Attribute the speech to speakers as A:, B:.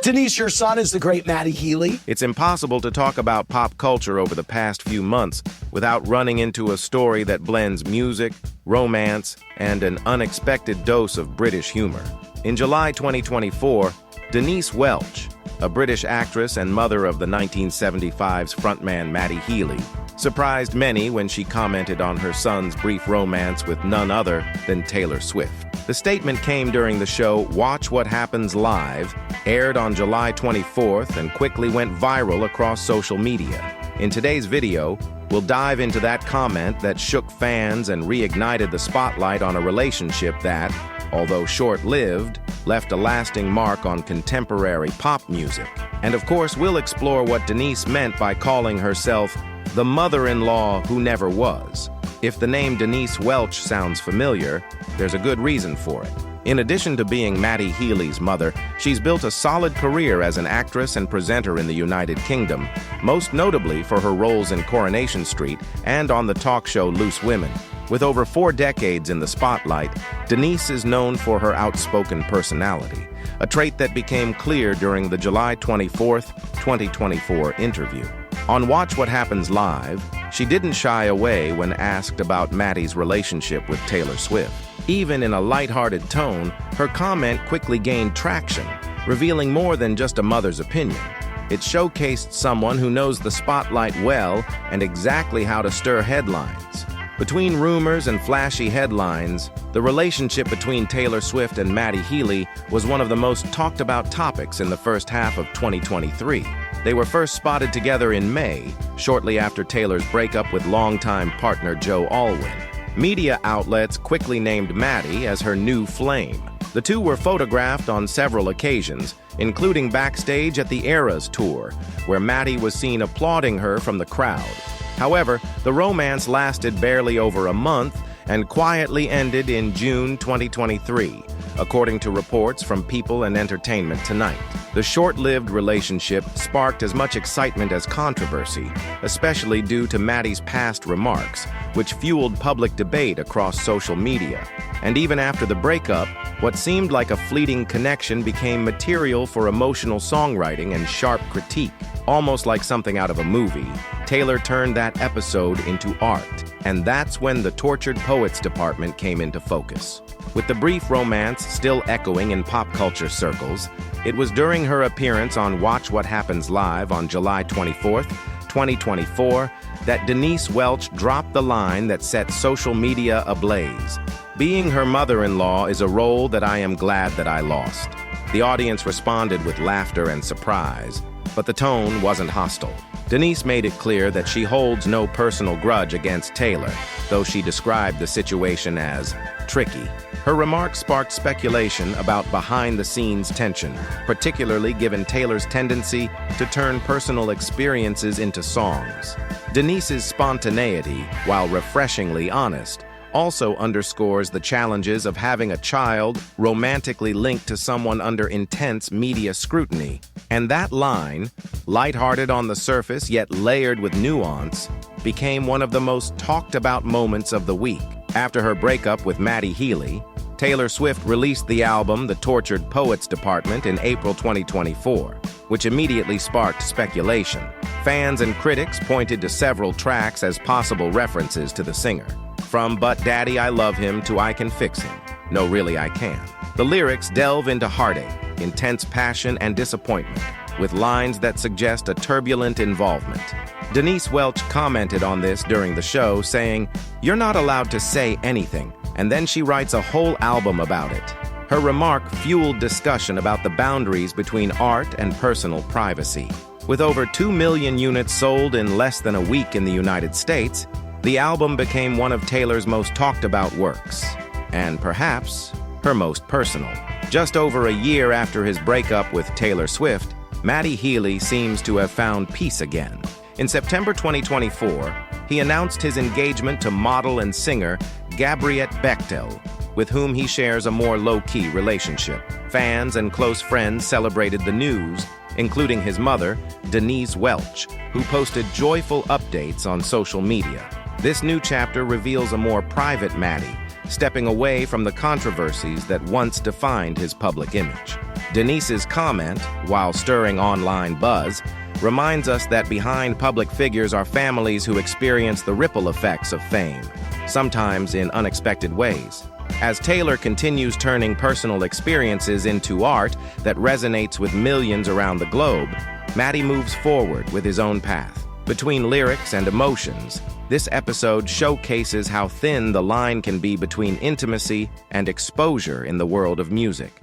A: Denise, your son is the great Matty Healy.
B: It's impossible to talk about pop culture over the past few months without running into a story that blends music, romance, and an unexpected dose of British humor. In July 2024, Denise Welch, a British actress and mother of the 1975's frontman Matty Healy, surprised many when she commented on her son's brief romance with none other than Taylor Swift. The statement came during the show Watch What Happens Live, aired on July 24th and quickly went viral across social media. In today's video, we'll dive into that comment that shook fans and reignited the spotlight on a relationship that, although short-lived, left a lasting mark on contemporary pop music. And of course, we'll explore what Denise meant by calling herself the mother-in-law who never was. If the name Denise Welch sounds familiar, there's a good reason for it. In addition to being Matty Healy's mother, she's built a solid career as an actress and presenter in the United Kingdom, most notably for her roles in Coronation Street and on the talk show Loose Women. With over 4 decades in the spotlight, Denise is known for her outspoken personality, a trait that became clear during the July 24th, 2024 interview. On Watch What Happens Live, she didn't shy away when asked about Matty's relationship with Taylor Swift. Even in a lighthearted tone, her comment quickly gained traction, revealing more than just a mother's opinion. It showcased someone who knows the spotlight well and exactly how to stir headlines. Between rumors and flashy headlines, the relationship between Taylor Swift and Matty Healy was one of the most talked about topics in the first half of 2023. They were first spotted together in May, shortly after Taylor's breakup with longtime partner Joe Alwyn. Media outlets quickly named Matty as her new flame. The two were photographed on several occasions, including backstage at the Eras tour, where Matty was seen applauding her from the crowd. However, the romance lasted barely over a month and quietly ended in June 2023, according to reports from People and Entertainment Tonight. The short-lived relationship sparked as much excitement as controversy, especially due to Matty's past remarks, which fueled public debate across social media. And even after the breakup, what seemed like a fleeting connection became material for emotional songwriting and sharp critique. Almost like something out of a movie, Taylor turned that episode into art, and that's when the Tortured Poets department came into focus. With the brief romance still echoing in pop culture circles, it was during her appearance on Watch What Happens Live on July 24th, 2024, that Denise Welch dropped the line that set social media ablaze. Being her mother-in-law is a role that I am glad that I lost. The audience responded with laughter and surprise, but the tone wasn't hostile. Denise made it clear that she holds no personal grudge against Taylor, though she described the situation as tricky. Her remarks sparked speculation about behind-the-scenes tension, particularly given Taylor's tendency to turn personal experiences into songs. Denise's spontaneity, while refreshingly honest, also underscores the challenges of having a child romantically linked to someone under intense media scrutiny. And that line, lighthearted on the surface yet layered with nuance, became one of the most talked about moments of the week. After her breakup with Matty Healy, Taylor Swift released the album The Tortured Poets Department in April 2024, which immediately sparked speculation. Fans and critics pointed to several tracks as possible references to the singer. From But Daddy I Love Him to I Can Fix Him. No, really I can. The lyrics delve into heartache, intense passion, and disappointment, with lines that suggest a turbulent involvement. Denise Welch commented on this during the show, saying, "You're not allowed to say anything," and then she writes a whole album about it. Her remark fueled discussion about the boundaries between art and personal privacy. With over 2 million units sold in less than a week in the United States, the album became one of Taylor's most talked about works, and perhaps her most personal. Just over a year after his breakup with Taylor Swift, Matty Healy seems to have found peace again. In September 2024, he announced his engagement to model and singer Gabriette Bechtel, with whom he shares a more low-key relationship. Fans and close friends celebrated the news, including his mother, Denise Welch, who posted joyful updates on social media. This new chapter reveals a more private Matty, stepping away from the controversies that once defined his public image. Denise's comment, while stirring online buzz, reminds us that behind public figures are families who experience the ripple effects of fame, sometimes in unexpected ways. As Taylor continues turning personal experiences into art that resonates with millions around the globe, Matty moves forward with his own path. Between lyrics and emotions, this episode showcases how thin the line can be between intimacy and exposure in the world of music.